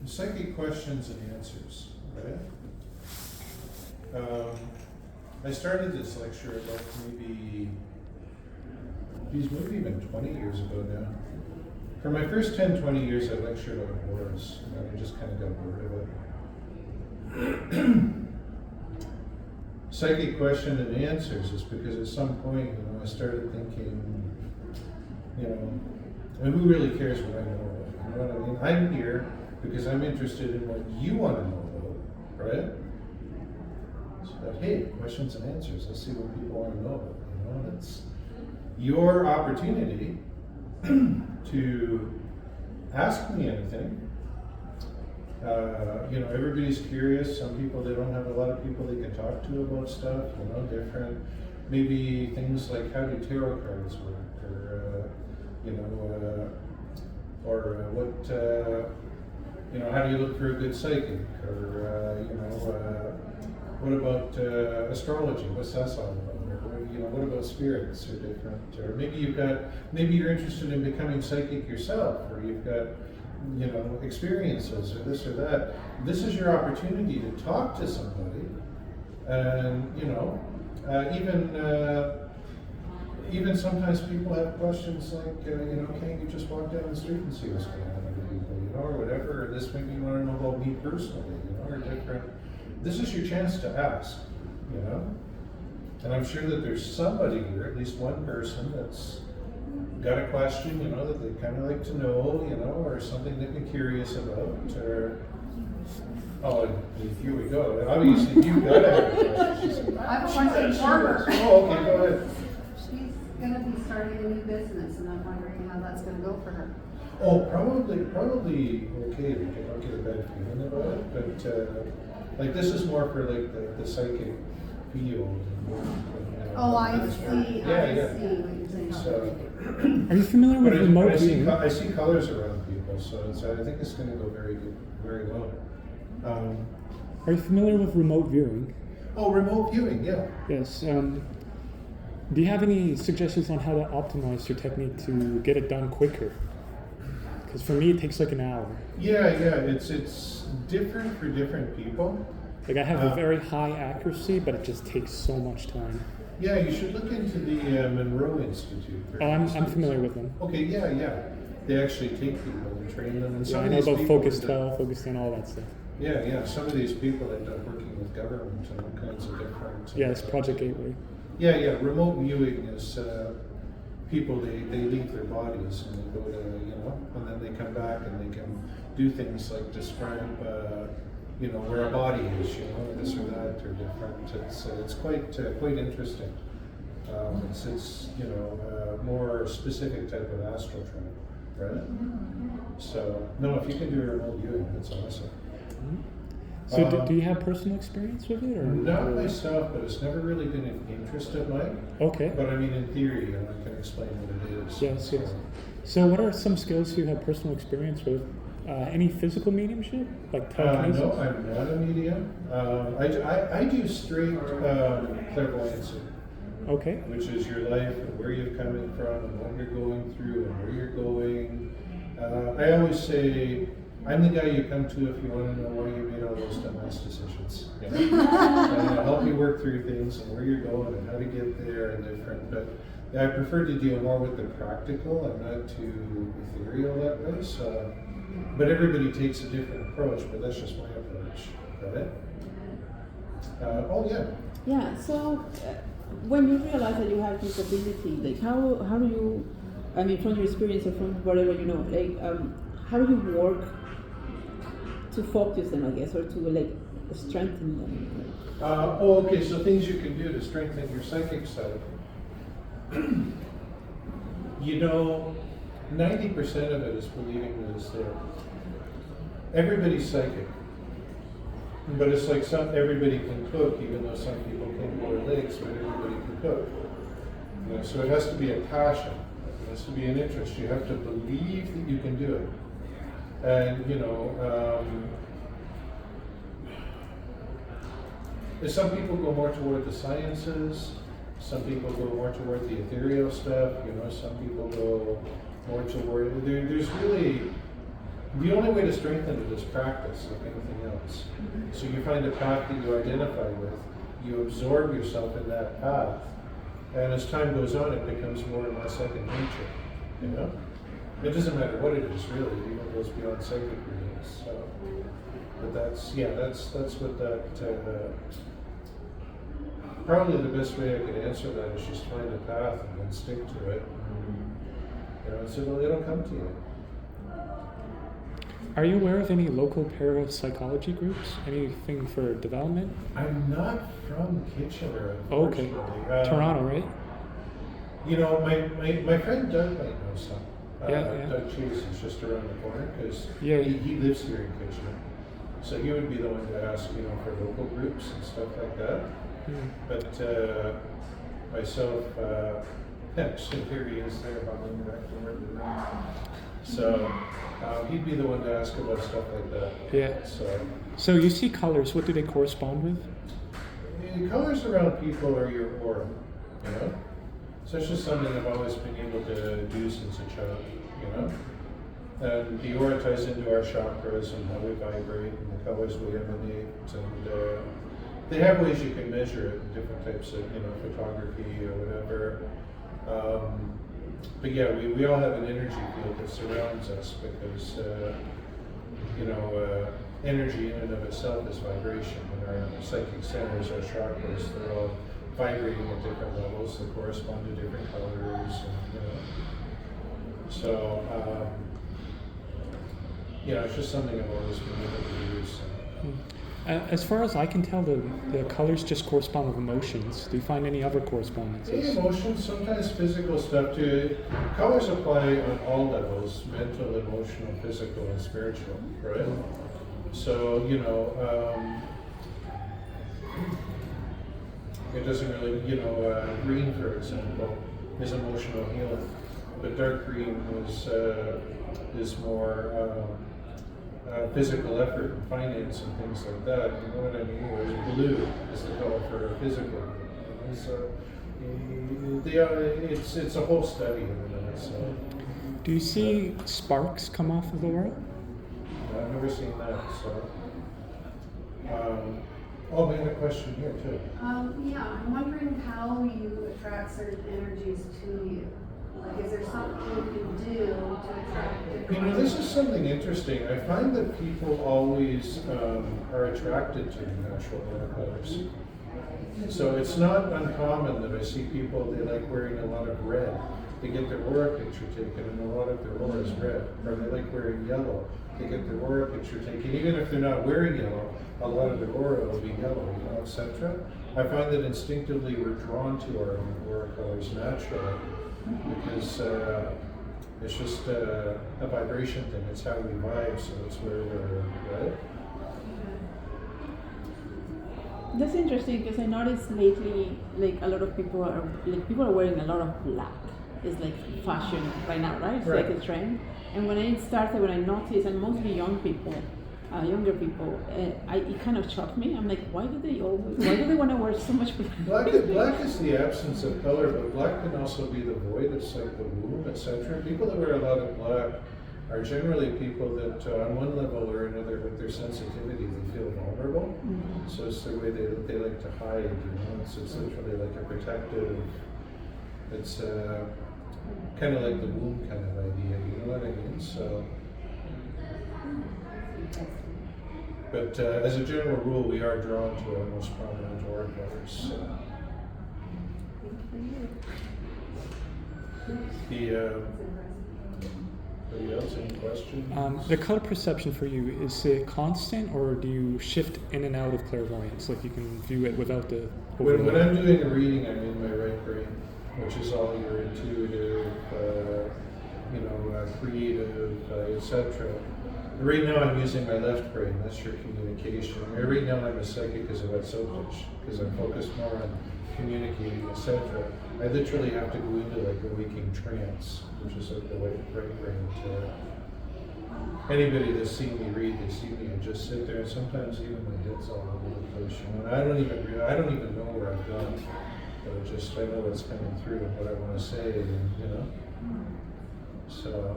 psychic questions and answers, right? I started this lecture about maybe even 20 years ago now. For my first 10, 20 years, I lectured on wars, and I just kind of got bored of it. Psychic question and answers is because at some point, I started thinking, who really cares what I know about? You know what I mean? I'm here because I'm interested in what you want to know about, right? So that, hey, questions and answers. Let's see what people want to know about. That's your opportunity to ask me anything. Everybody's curious. Some people, they don't have a lot of people they can talk to about stuff, different. Maybe things like how do tarot cards work, how do you look for a good psychic, or what about astrology? What's that all about? What about spirits or different? Or maybe you're interested in becoming psychic yourself, or you've got experiences or this or that. This is your opportunity to talk to somebody, and even sometimes people have questions like, can't you just walk down the street and see what's going on with people, or whatever. Or this, maybe you want to know about me personally, or different. This is your chance to ask, And I'm sure that there's somebody here, at least one person, that's got a question, that they kind of like to know, or something that they're curious about, or here we go. Obviously, you've got to have a question. I have a question for her. Oh, okay, go ahead. She's going to be starting a new business, and I'm wondering how that's going to go for her. Oh, probably okay. I don't get a bad feeling about it, but this is more for the psychic field. I see. Yeah. I see what you're saying. So, are you familiar with remote viewing? I see colors around people, so I think it's going to go very good, very well. Are you familiar with remote viewing? Oh, remote viewing, yeah. Yes. Do you have any suggestions on how to optimize your technique to get it done quicker? Because for me, it takes like an hour. Yeah. It's different for different people. Like I have a very high accuracy, but it just takes so much time. Yeah, you should look into the Monroe Institute. I'm familiar with them. Okay, yeah. They actually take people and train them. And some I of know these about people Focus 12, Focus 10, all that stuff. Yeah. Some of these people end up working with government and all kinds of different. Yes, Project Gateway. Yeah. Remote viewing is people they leave their bodies and they go to and then they come back and they can do things like describe where a body is, this or that or different. It's quite interesting. It's more specific type of astral travel, right? So no, if you can do a remote viewing, that's awesome. So do you have personal experience with it, or not myself? But it's never really been an interest of mine. Okay. But I mean, in theory, I can explain what it is. Yes. So what are some skills you have personal experience with? Any physical mediumship, like telekinesis? No, I'm not a medium. I do straight clairvoyance. Okay. Which is your life and where you're coming from and what you're going through and where you're going. I always say, I'm the guy you come to if you want to know why you made all those dumbass decisions. And I'll help you work through things and where you're going and how to get there and different. But I prefer to deal more with the practical and not too ethereal that way. So, but everybody takes a different approach, but that's just my approach. Right? Yeah, so when you realize that you have this ability, like how do you, from your experience or from whatever how do you work to focus them, I guess, or to strengthen them? Okay, so things you can do to strengthen your psychic side. 90% of it is believing that it's there. Everybody's psychic. But it's like everybody can cook, even though some people can't boil eggs, but everybody can cook. So it has to be a passion. It has to be an interest. You have to believe that you can do it. And, some people go more toward the sciences. Some people go more toward the ethereal stuff. Some people go more toward. There's really The only way to strengthen it is practice, like anything else. So you find a path that you identify with, you absorb yourself in that path, and as time goes on, it becomes more and more second nature. You know, it doesn't matter what it is really; it even goes beyond psychic readings. So, but that's what that. Probably the best way I could answer that is just find a path and then stick to it. You know, so it'll come to you. Are you aware of any local parapsychology groups? Anything for development? I'm not from Kitchener, Oh, okay. unfortunately. Toronto, right? You know, my friend Doug might know some. Yeah. Doug Chase is just around the corner because Yeah. he lives here in Kitchener. So he would be the one to ask, you know, for local groups and stuff like that. But myself, actually here he is there behind me, I can remember. So he'd be the one to ask about stuff like that. Yeah. So you see colors, what do they correspond with? The colors around people are your aura, you know? So it's just something I've always been able to do since a child, you know? And the aura ties into our chakras and how we vibrate and the colors we emanate. And they have ways you can measure it, different types of, you know, photography or whatever. But yeah, we all have an energy field that surrounds us because, you know, energy in and of itself is vibration. And our psychic centers, our chakras, they're all vibrating at different levels that correspond to different colors. And, you know. So, yeah, it's just something I've always been able to do. So. As far as I can tell, the colors just correspond with emotions. Do you find any other correspondences? Emotions, sometimes physical stuff too. Colors apply on all levels: mental, emotional, physical, and spiritual. Right? So you know, it doesn't really, you know, green, for example, is emotional healing, but dark green is more. Physical effort and finance and things like that. You know what I mean? Whereas blue is the color for physical. So it's a whole study in a minute. So Do you see sparks come off of the aura? I've never seen that. So oh, we had a question here too. Yeah, I'm wondering how you attract certain energies to you. Like, is there something you can do to attract different? You know, this is something interesting. I find that people always are attracted to natural aura colors. So it's not uncommon that I see people, they like wearing a lot of red. They get their aura picture taken and a lot of their aura is red. Or they like wearing yellow. They get their aura picture taken. Even if they're not wearing yellow, a lot of their aura will be yellow, you know, etc. I find that instinctively we're drawn to our own aura colors naturally. Because it's just a vibration thing. It's how we vibe, so it's where we're right. That's interesting because I noticed lately, like a lot of people are wearing a lot of black. It's like fashion right now, right? It's Right. like a trend. And when I noticed, and mostly younger people, it kind of shocked me. I'm like, why do they want to wear so much black? Black is the absence of color, but black can also be the void. It's like the womb, etc. People that wear a lot of black are generally people that, on one level or another, with their sensitivity, they feel vulnerable. Mm-hmm. So it's the way they like to hide. You know, it's literally like a protective. It's kind of like the womb kind of idea. You know what I mean? So. But as a general rule, we are drawn to our most prominent aura colors. So. Anybody else, any questions? The color perception for you, is it constant or do you shift in and out of clairvoyance? Like you can view it without the When I'm doing a reading, I'm in my right brain, which is all your intuitive, creative, etc. Right now I'm using my left brain, that's your communication. Right now I'm a psychic as a wet soap dish, because I'm focused more on communicating, etc. I literally have to go into like a waking trance, which is like the right brain. Anybody that's seen me read, they see me and just sit there, and sometimes even my head's all over the place. You know, and I don't even know where I've gone, but I know what's coming through and what I want to say, and you know. So.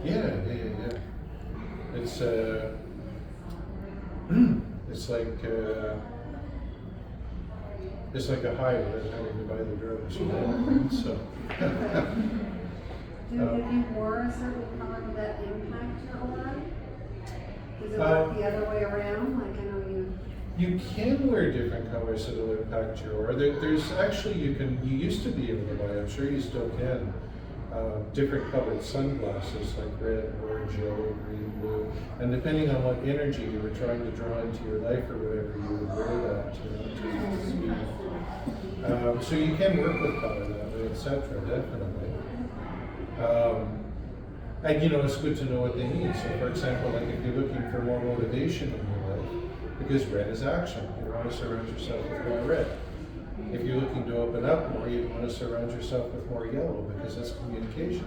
Yeah. It's it's like a high without having to buy the drugs, you know. So. If you wore a certain color, would that impact your aura? Does it work the other way around? Like I know you. You can wear different colors that'll impact your aura. There's actually you used to be able to buy, I'm sure you still can, different colored sunglasses like red, orange, yellow, green, blue, and depending on what energy you were trying to draw into your life or whatever, you would wear that to so you can work with color that way, etc. Definitely. And you know, it's good to know what they need. So for example, like if you're looking for more motivation in your life, because red is action, you want to surround yourself with more red. If you're looking to open up more, you want to surround yourself with more yellow, because that's communication.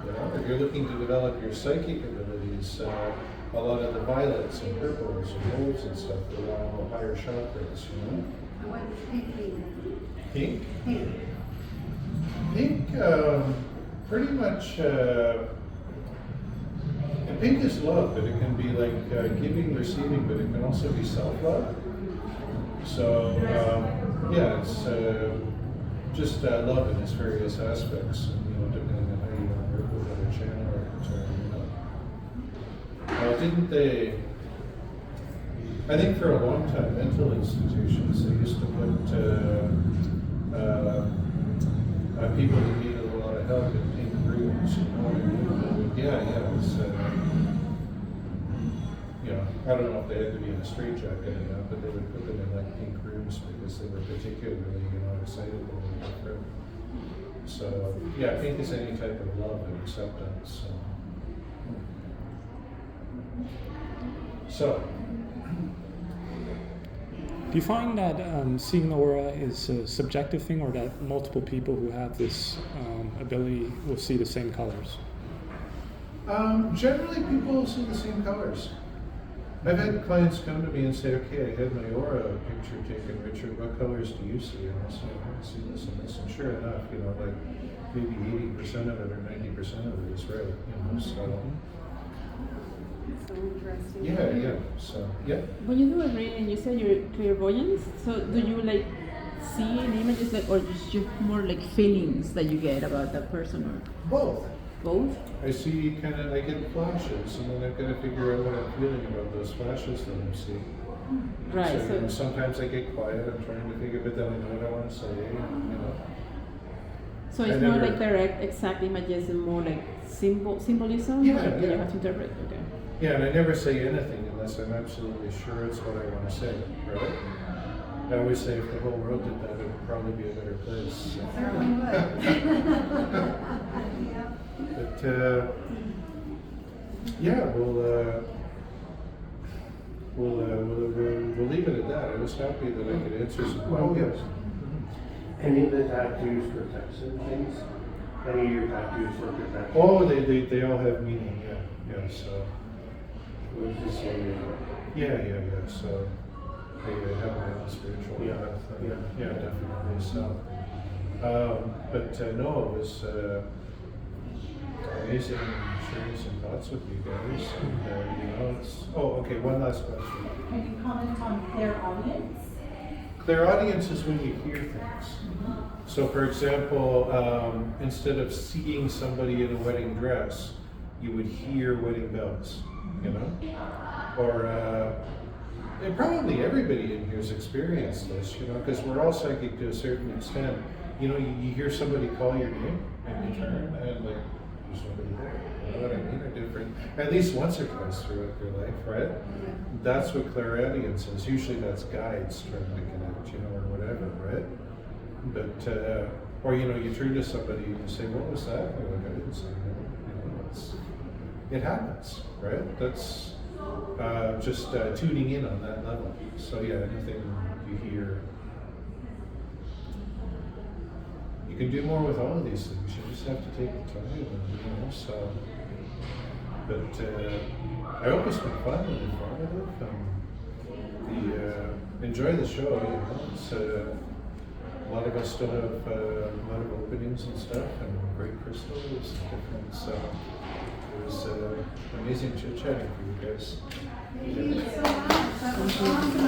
You know, if you're looking to develop your psychic abilities, a lot of the violets and purples and golds and stuff allow higher chakras, you know. What's pink mean? Pink? Pink. Pink, pretty much, and pink is love, but it can be like giving, receiving, but it can also be self-love. So, yeah, it's just love in its various aspects, you know, depending on how you want to work with it or channel it, you know. Didn't they, I think for a long time, mental institutions, they used to put people that needed a lot of help in pink rooms, you know what I mean? Yeah, it's, you know, I don't know if they had to be in a straitjacket or not, but they would put them in like pink rooms because they were particularly, you know, excitable and different. So, yeah, pink is any type of love and acceptance. So. Do you find that seeing the aura is a subjective thing, or that multiple people who have this ability will see the same colors? Generally, people see the same colors. I've had clients come to me and say, okay, I had my aura picture taken, Richard, what colors do you see? And I say, I see this and this. And sure enough, you know, like maybe 80% of it or 90% of it is red, you know, so. So interesting. Yeah, so, yeah. When you do a reading, you say you're clairvoyant. So do you like see in images, like, or just more like feelings that you get about that person, or Both. both? I see I get flashes, and then I've got to figure out what I'm feeling about those flashes that I'm seeing. Right. So, you know, sometimes I get quiet, I'm trying to figure, but then I know what I want to say, you know. So it's I not never- like direct, exact images, and more like symbolism. Yeah, that you yeah. have to interpret. Okay. Yeah, and I never say anything unless I'm absolutely sure it's what I want to say, right? I always say if the whole world did that, it would probably be a better place. Certainly would. Yeah. But, yeah, we'll leave it at that. I was happy that I could answer some questions. Any of the tattoos protect certain things? Any of your tattoos for protection? Oh, they all have meaning, yeah, so. What is this one? Yeah, so they have my own spiritual path. Yeah, definitely, so. But no, it was amazing sharing some thoughts with you guys. And, you know, it's, okay, one last question. Can you comment on clairaudience? Clairaudience is when you hear things. So for example, instead of seeing somebody in a wedding dress, you would hear wedding bells, you know? Or, and probably everybody in here has experienced this, you know, because we're all psychic to a certain extent. You know, you hear somebody call your name and you turn and like, there's nobody there. You know what I mean? Or different, at least once or twice throughout your life, right? That's what clairaudience is. Usually that's guides trying to connect, you know, or whatever, right? But, or, you know, you turn to somebody and you say, what was that? And they're like, I didn't say that. You know, it happens, right? That's just tuning in on that level. So yeah, anything you hear. You can do more with all of these things. You just have to take the time, and, you know, so. But I hope it's been fun and informative, and enjoy the show, you know. It's, a lot of us still have a lot of openings and stuff, and great crystals and different, so it was amazing chit chatting for you guys. Thank you so much. That was awesome.